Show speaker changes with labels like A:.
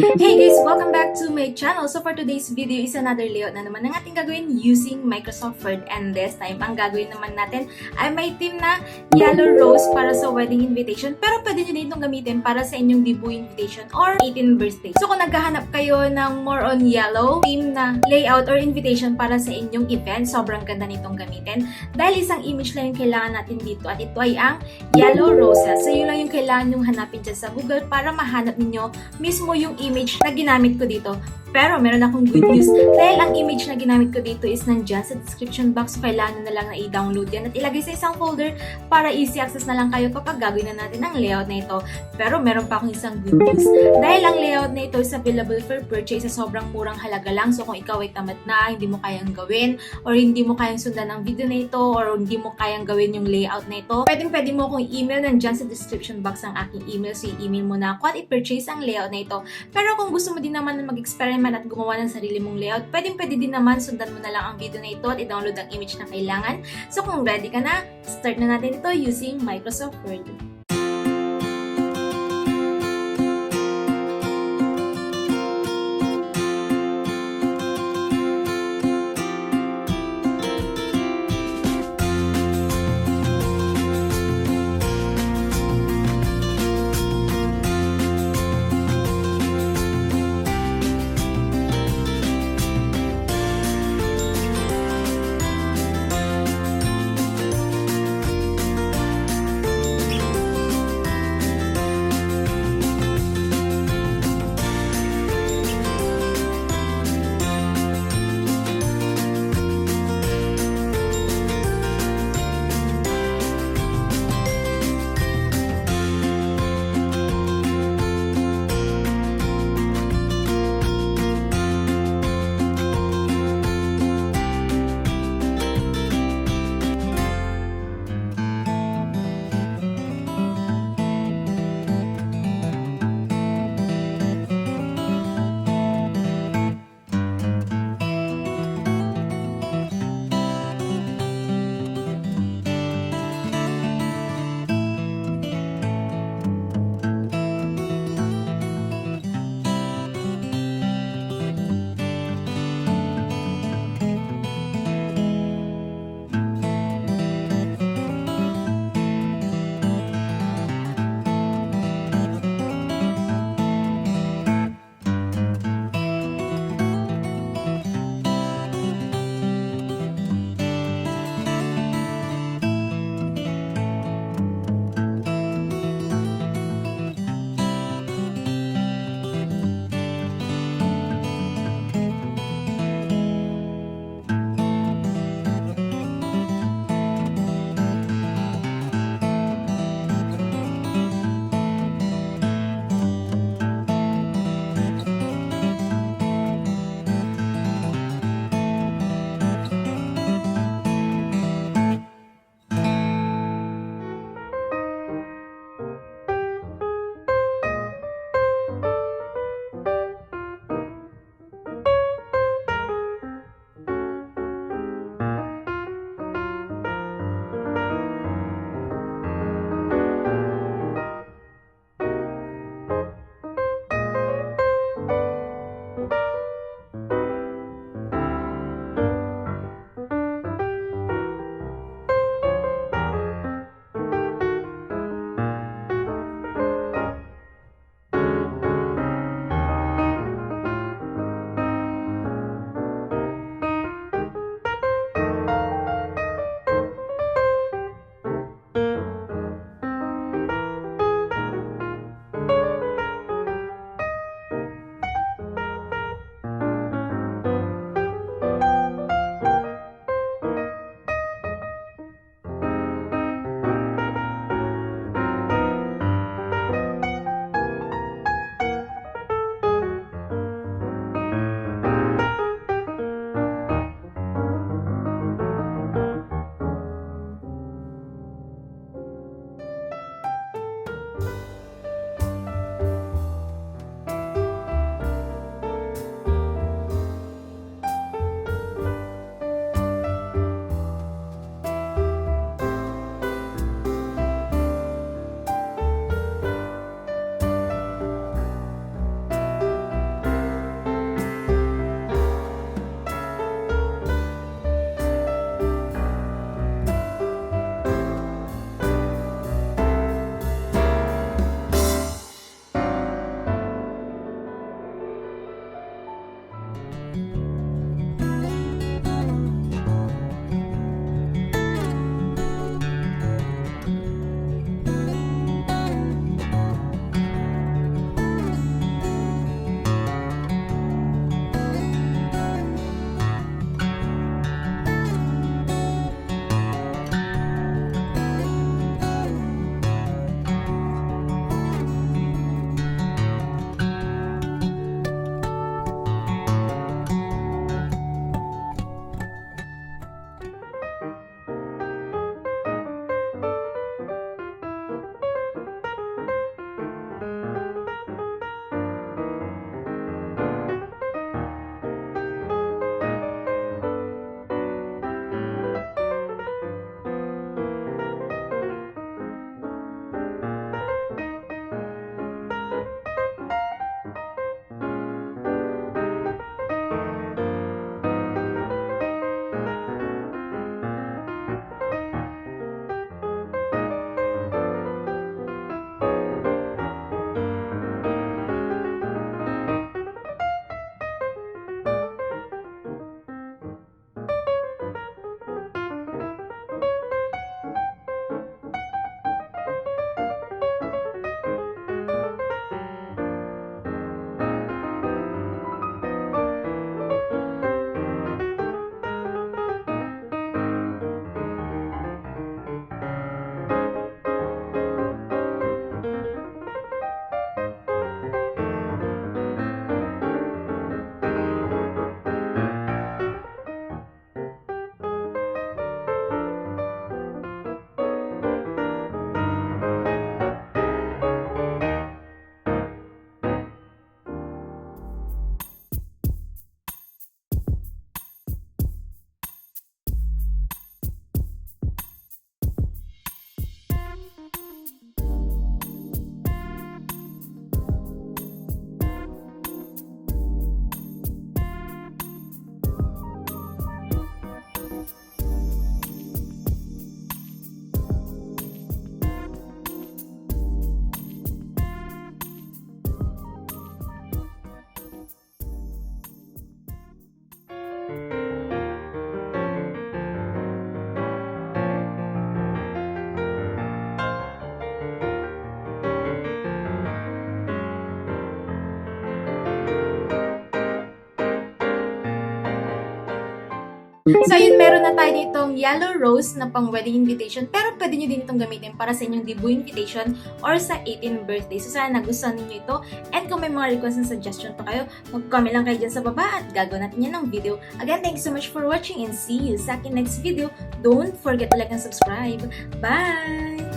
A: Hey guys! Welcome back to my channel. So for today's video is another layout na naman ang ating gagawin using Microsoft Word. And this time, ang gagawin naman natin ay may theme na yellow rose para sa wedding invitation. Pero pwede nyo din itong gamitin para sa inyong debut invitation or 18th birthday. So kung naghahanap kayo ng more on yellow theme na layout or invitation para sa inyong event, sobrang ganda nitong gamitin. Dahil isang image lang yung kailangan natin dito at ito ay ang yellow roses. So yun lang yung kailangan yung hanapin dyan sa Google para mahanap ninyo mismo yung image na ginamit ko dito. Pero meron akong good news dahil ang image na ginamit ko dito is nandyan sa description box. So kailangan na lang na i-download yan at ilagay sa isang folder para easy access na lang kayo kapag gagawin na natin ang layout na ito. Pero meron pa akong isang good news. Dahil ang layout na ito is available for purchase sa sobrang murang halaga lang. So kung ikaw ay tamad na, hindi mo kayang gawin or hindi mo kayang sundan ang video na ito or hindi mo kayang gawin yung layout na ito, pwede mo akong email nandyan sa description box ang aking email. So i-email mo na ako at i-purchase ang layout na ito. Pero kung gusto mo din naman na mag-experiment at gumawa ng sarili mong layout, pwede din naman sundan mo na lang ang video na ito at i-download ang image na kailangan. So kung ready ka na, start na natin ito using Microsoft Word. So, yun, meron na tayo ditong yellow rose na pang wedding invitation. Pero pwede nyo din itong gamitin para sa inyong debut invitation or sa 18th birthday. So, sana nagustuhan ninyo ito. And kung may mga request and suggestion pa kayo, mag-comment lang kayo dyan sa baba at gagawin natin yan ng video. Again, thank you so much for watching and see you sa akin next video. Don't forget to like and subscribe. Bye!